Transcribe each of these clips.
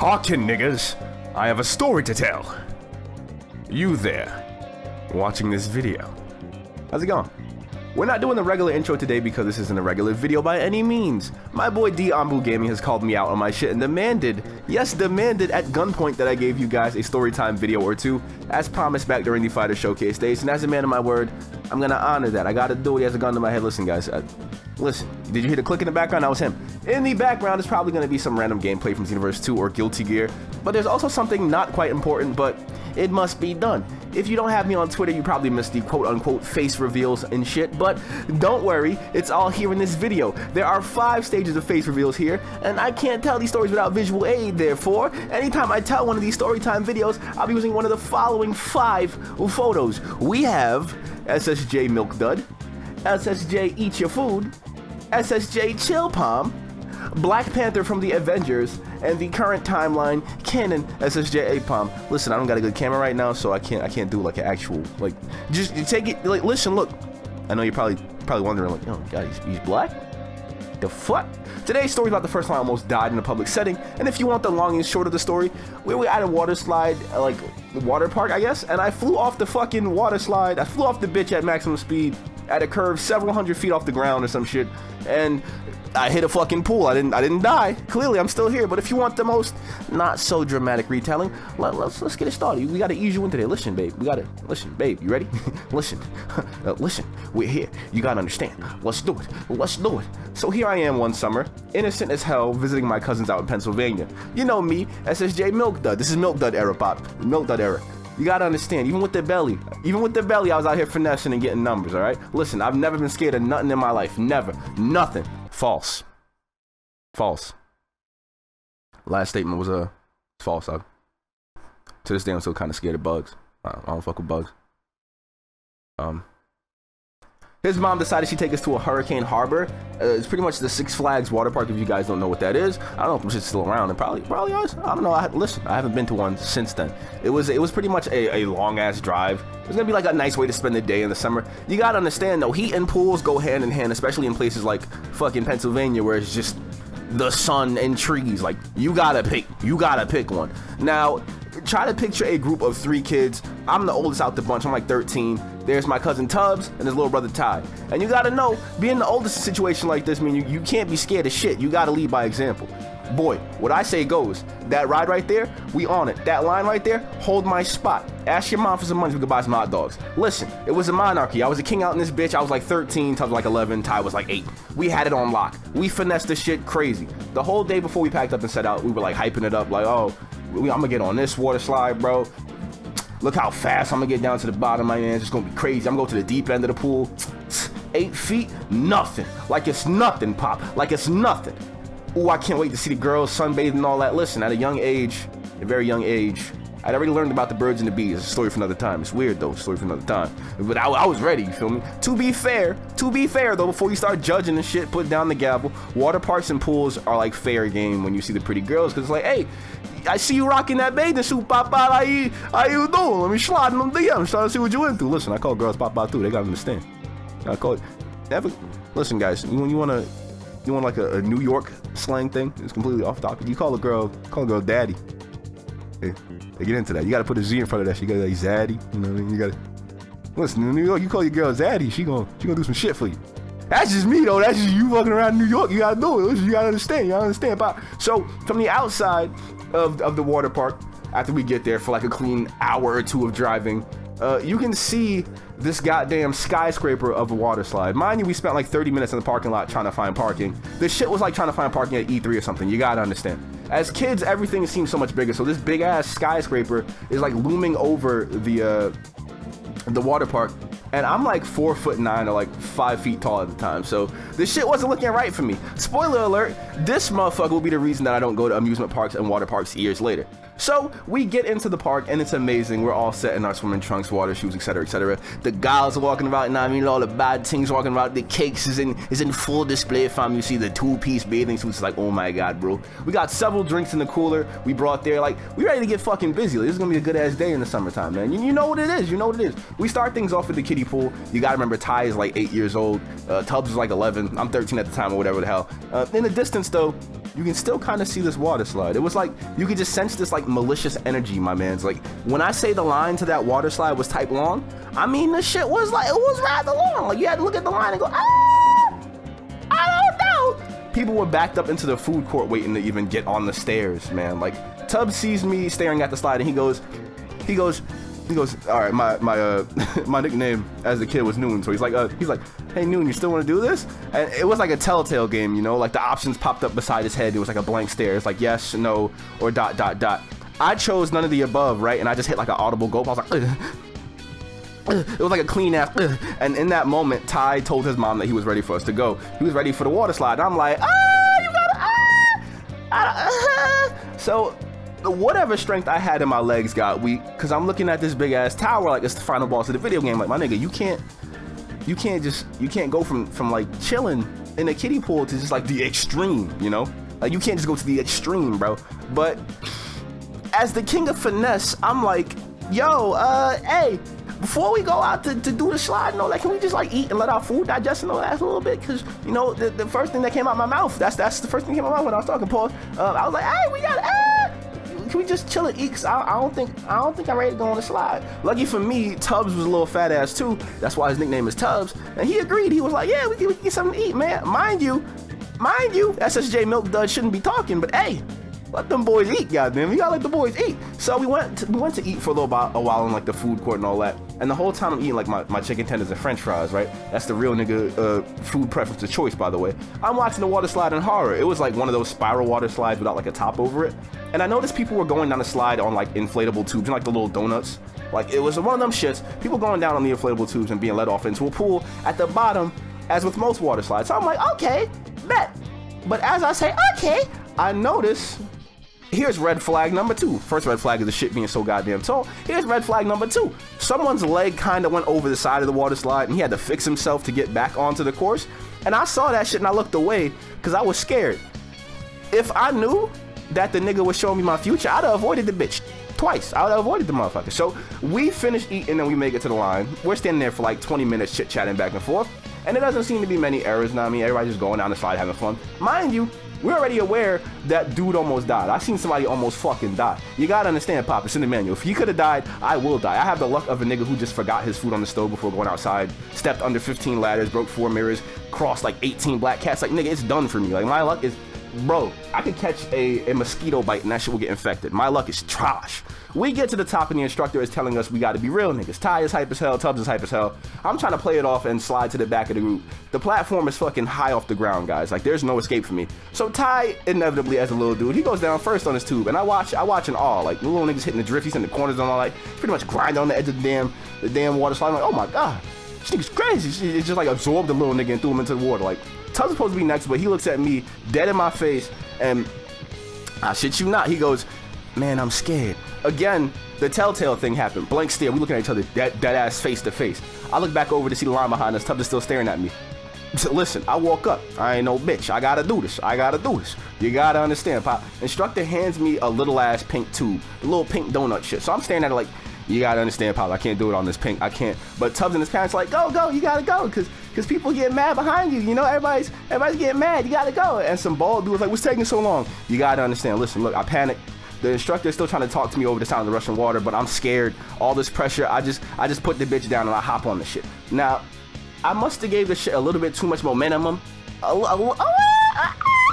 Hearken, niggas, I have a story to tell. You there, watching this video. How's it going? We're not doing the regular intro today because this isn't a regular video by any means. My boy D Ambu Gaming has called me out on my shit and demanded, yes, demanded at gunpoint that I gave you guys a storytime video or two, as promised back during the Fighter Showcase days, and as a man of my word, I'm gonna honor that. I gotta do it. He has a gun to my head. Listen, guys, listen, did you hear the click in the background? That was him. In the background is probably gonna be some random gameplay from Xenoverse 2 or Guilty Gear, but there's also something not quite important, but it must be done. If you don't have me on Twitter, you probably missed the quote-unquote face reveals and shit, but don't worry, it's all here in this video. There are 5 stages of face reveals here, and I can't tell these stories without visual aid, therefore, anytime I tell one of these storytime videos, I'll be using one of the following 5 photos. We have SSJ Milk Dud, SSJ Eat Your Food, SSJ Chill-Pom, Black Panther from the Avengers, and the current timeline canon ssjaipom. Listen, I don't got a good camera right now, so I can't do like an actual, like, just take it, like, listen, look. I know you're probably wondering, like, oh god, he's black? The fuck? Today's story is about the first time I almost died in a public setting, and if you want the long and short of the story, we were at a water slide, like, water park, I guess, and I flew off the fucking water slide. I flew off the bitch at maximum speed at a curve several hundred feet off the ground or some shit, and I hit a fucking pool. I didn't die. Clearly, I'm still here. But if you want the most not so dramatic retelling, let's get it started. We gotta ease you into there. Listen, babe. Listen, babe. You ready? Listen, listen. We're here. You gotta understand. Let's do it. Let's do it. So here I am one summer, innocent as hell, visiting my cousins out in Pennsylvania. You know me, SSJ Milk Dud. This is Milk Dud era, pop. Milk Dud era. You gotta understand, even with the belly, I was out here finessing and getting numbers, alright? Listen, I've never been scared of nothing in my life. Never. Nothing. False. False. Last statement was false. To this day, I'm still kind of scared of bugs. I don't fuck with bugs. His mom decided she'd take us to a Hurricane Harbor. It's pretty much the Six Flags water park, if you guys don't know what that is. I don't know if it's still around. It probably is. I don't know. Listen, I haven't been to one since then. It was pretty much a long-ass drive. It was gonna be like a nice way to spend the day in the summer. You gotta understand, though, heat and pools go hand in hand, especially in places like fucking Pennsylvania, where it's just the sun and trees. Like, you gotta pick one. Now, try to picture a group of 3 kids. I'm the oldest out the bunch. I'm like 13. There's my cousin Tubbs and his little brother Ty. And you gotta know, being the oldest in a situation like this means you can't be scared of shit. You gotta lead by example. Boy, what I say goes. That ride right there, we on it. That line right there, hold my spot. Ask your mom for some money so we could buy some hot dogs. Listen, it was a monarchy. I was a king out in this bitch. I was like 13, Tubbs was like 11, Ty was like 8. We had it on lock. We finessed this shit crazy. The whole day before we packed up and set out, we were like hyping it up, like, oh, I'm gonna get on this water slide, bro. Look how fast I'm gonna get down to the bottom, my man. It's just gonna be crazy. I'm gonna go to the deep end of the pool. 8 feet, nothing. Like it's nothing, pop. Like it's nothing. Ooh, I can't wait to see the girls sunbathing and all that. Listen, at a young age, a very young age, I'd already learned about the birds and the bees. It's a story for another time. It's weird though, story for another time. But I was ready, you feel me? To be fair though, before you start judging and shit, put down the gavel. Water parks and pools are like fair game when you see the pretty girls, because it's like, hey, I see you rocking that bathing suit, Papa. How you doing? Let me slide in them DMs, trying to see what you into. Listen, I call girls Papa too. They gotta understand. I call it. Listen, guys, you want like a New York slang thing? It's completely off topic. You call a girl daddy. They get into that. You gotta put a Z in front of that. You gotta like zaddy. You know what I mean? You gotta listen. In New York, you call your girl zaddy, she gonna do some shit for you. That's just me though. That's just you fucking around New York. You gotta do it. Listen, you gotta understand. You gotta understand. So from the outside of the water park, after we get there for like a clean hour or 2 of driving, you can see this goddamn skyscraper of a water slide. Mind you, we spent like 30 minutes in the parking lot trying to find parking. This shit was like trying to find parking at E3 or something. You gotta understand. As kids, everything seems so much bigger. So this big ass skyscraper is like looming over the water park. And I'm like 4'9" or like 5 feet tall at the time, so this shit wasn't looking right for me. Spoiler alert, this motherfucker will be the reason that I don't go to amusement parks and water parks years later. So we get into the park and it's amazing. We're all set in our swimming trunks, water shoes, etc., etc. The gals are walking about, and I mean all the bad things walking about. The cakes is in full display, fam. You see the 2-piece bathing suits, like, oh my god, bro. We got several drinks in the cooler. We brought there, like, we ready to get fucking busy. Like, this is gonna be a good ass day in the summertime, man. You know what it is. You know what it is. We start things off with the kiddie pool. You gotta remember, Ty is like 8 years old. Tubbs is like 11. I'm 13 at the time, or whatever the hell. In the distance though, you can still kind of see this water slide. It was like, you could just sense this like malicious energy, my man's. Like, when I say the line to that water slide was type long, I mean, the shit was like, it was rather long. Like, you had to look at the line and go, ah, I don't know. People were backed up into the food court waiting to even get on the stairs, man. Like, Tubbs sees me staring at the slide and he goes, all right, my nickname as a kid was Noon, so he's like, hey Noon, you still want to do this? And it was like a Telltale game, you know, like the options popped up beside his head. It was like a blank stare. It's like yes, no, or ... I chose none of the above, right? And I just hit like an audible gulp. I was like, it was like a clean ass, and in that moment, Ty told his mom that he was ready for us to go. He was ready for the water slide. And I'm like, you gotta, so. Whatever strength I had in my legs got weak because I'm looking at this big ass tower like it's the final boss of the video game. Like, my nigga, you can't go from like chilling in a kiddie pool to just like the extreme, you know? Like, you can't just go to the extreme, bro. But as the king of finesse, I'm like, yo, hey, before we go out to do the slide and all that, can we just like eat and let our food digest and all that a little bit? Because, you know, the first thing that came out my mouth, that's the first thing that came out my mouth when I was talking, Paul. I was like, hey, we got can we just chill and eat? Cause I don't think I'm ready to go on the slide. Lucky for me, Tubbs was a little fat ass too. That's why his nickname is Tubbs. And he agreed. He was like, yeah, we can get something to eat, man. Mind you, SSJ Milk Dud shouldn't be talking, but hey, let them boys eat, goddamn. You gotta let the boys eat. So we went to eat for a while in like the food court and all that. And the whole time I'm eating like my chicken tenders and french fries, right? That's the real nigga food preference of choice, by the way. I'm watching the water slide in horror. It was like one of those spiral water slides without like a top over it. And I noticed people were going down the slide on like inflatable tubes and like the little donuts. Like, it was one of them shits. People going down on the inflatable tubes and being let off into a pool at the bottom, as with most water slides. So I'm like, okay, bet. But as I say, okay, I notice. Here's red flag number 2. First red flag is the shit being so goddamn tall. Here's red flag number 2. Someone's leg kind of went over the side of the water slide and he had to fix himself to get back onto the course. And I saw that shit and I looked away because I was scared. If I knew that the nigga was showing me my future, I'd have avoided the bitch twice. I would have avoided the motherfucker. So we finished eating and we make it to the line. We're standing there for like 20 minutes chit-chatting back and forth. And there doesn't seem to be many errors, now I mean, everybody's just going down the slide having fun. Mind you, we're already aware that dude almost died. I seen somebody almost fucking die. You gotta understand, Pop, it's in the manual. If he could have died, I will die. I have the luck of a nigga who just forgot his food on the stove before going outside, stepped under 15 ladders, broke 4 mirrors, crossed like 18 black cats. Like, nigga, it's done for me. Like, my luck is, bro, I could catch a mosquito bite and that shit will get infected. My luck is trash. We get to the top and the instructor is telling us we gotta be real niggas. Ty is hype as hell, Tubbs is hype as hell. I'm trying to play it off and slide to the back of the group. The platform is fucking high off the ground, guys. Like, there's no escape for me. So Ty, inevitably, as a little dude, he goes down first on his tube, and I watch in awe. Like, the little niggas hitting the drift, he's in the corners and all that. Pretty much grinding on the edge of the damn water slide. I'm like, oh my god, this nigga's crazy. It's just like absorbed the little nigga and threw him into the water. Like, Tubbs is supposed to be next, but he looks at me dead in my face, and I shit you not, he goes, man, I'm scared. Again, the Telltale thing happened. Blank stare. We looking at each other dead ass face to face. I look back over to see the line behind us. Tubbs is still staring at me. So listen, I walk up. I ain't no bitch. I gotta do this. You gotta understand, Pop. Instructor hands me a little ass pink tube, a little pink donut shit. So I'm staring at it like, you gotta understand, Pop. I can't do it on this pink. I can't. But Tubbs and his parents are like, go. You gotta go, cause people get mad behind you. You know, everybody's getting mad. You gotta go. And some bald dude was like, what's taking so long? You gotta understand. Listen, look, I panicked. The instructor is still trying to talk to me over the sound of the rushing water, but I'm scared. All this pressure, I just put the bitch down and I hop on the shit. Now, I must have gave this shit a little bit too much momentum.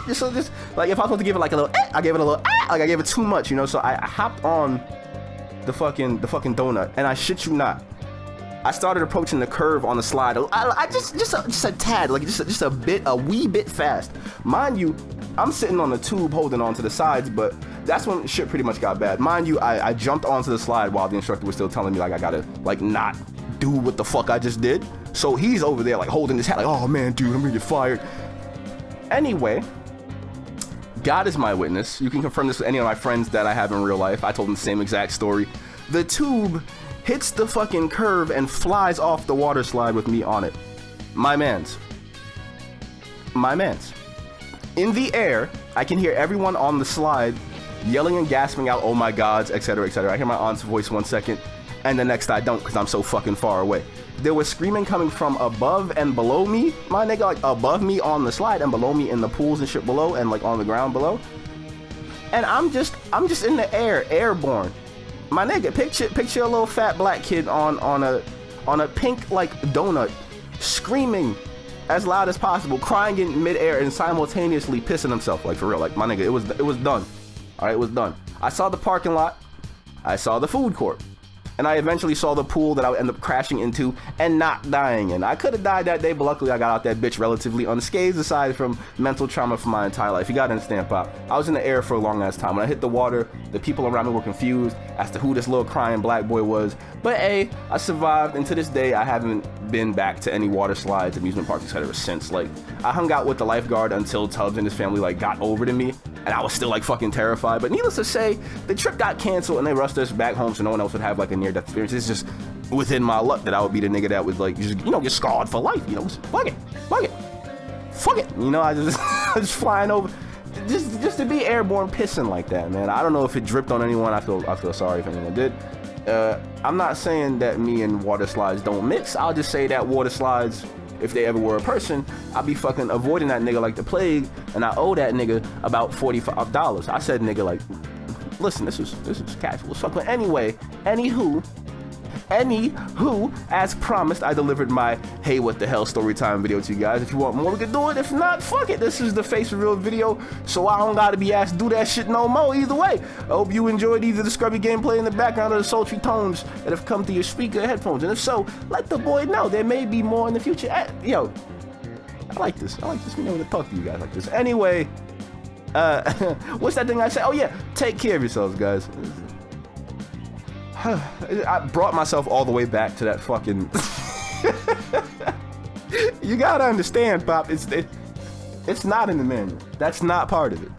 Just like if I was supposed to give it like a little, I gave it a little, like I gave it too much, you know. So I hopped on the fucking donut, and I shit you not, I started approaching the curve on the slide. I just a tad, like just a wee bit fast. Mind you, I'm sitting on the tube holding on to the sides, but that's when shit pretty much got bad. Mind you, I jumped onto the slide while the instructor was still telling me like I gotta like not do what the fuck I just did. So he's over there like holding his hat like, oh man, dude, I'm gonna get fired. Anyway, God is my witness. You can confirm this with any of my friends that I have in real life. I told them the same exact story. The tube hits the fucking curve and flies off the water slide with me on it. My mans. In the air, I can hear everyone on the slide yelling and gasping out, oh my gods, etc., etc. I hear my aunt's voice 1 second, and the next I don't because I'm so fucking far away. There was screaming coming from above and below me, my nigga, like above me on the slide and below me in the pools and shit below and like on the ground below. And I'm just in the air, airborne. My nigga, picture a little fat black kid on a pink like donut, screaming as loud as possible, crying in midair and simultaneously pissing himself, like for real, like my nigga, it was done. All right, it was done. I saw the parking lot, I saw the food court, and I eventually saw the pool that I would end up crashing into and not dying in. I could have died that day, but luckily I got out that bitch relatively unscathed, aside from mental trauma for my entire life. You gotta understand, Pop. I was in the air for a long ass time. When I hit the water, the people around me were confused as to who this little crying black boy was. But hey, I survived, and to this day, I haven't been back to any water slides, amusement parks, etc. since. Like, I hung out with the lifeguard until Tubbs and his family like got over to me, and I was still like fucking terrified. But needless to say, the trip got canceled and they rushed us back home so no one else would have like a near-death experience. It's just within my luck that I would be the nigga that was like, just, you know, get scarred for life. You know, fuck it, you know, I just flying over, just to be airborne pissing like that, man. I don't know if it dripped on anyone. I feel sorry if anyone did. I'm not saying that me and water slides don't mix. I'll just say that water slides, if they ever were a person, I'd be fucking avoiding that nigga like the plague, and I owe that nigga about $45. I said nigga like, listen, this is casual as fuck. But anyway, anywho, as promised, I delivered my hey what the hell story time video to you guys. If you want more, we can do it. If not, fuck it. This is the face reveal video, so I don't gotta be asked to do that shit no more. Either way, I hope you enjoyed either the scrubby gameplay in the background or the sultry tones that have come through your speaker headphones. And if so, let the boy know there may be more in the future. Yo, I like this. You know, to talk to you guys like this. Anyway, what's that thing I said? Oh yeah, take care of yourselves, guys. I brought myself all the way back to that fucking. You gotta understand, Pop. It's not in the manual. That's not part of it.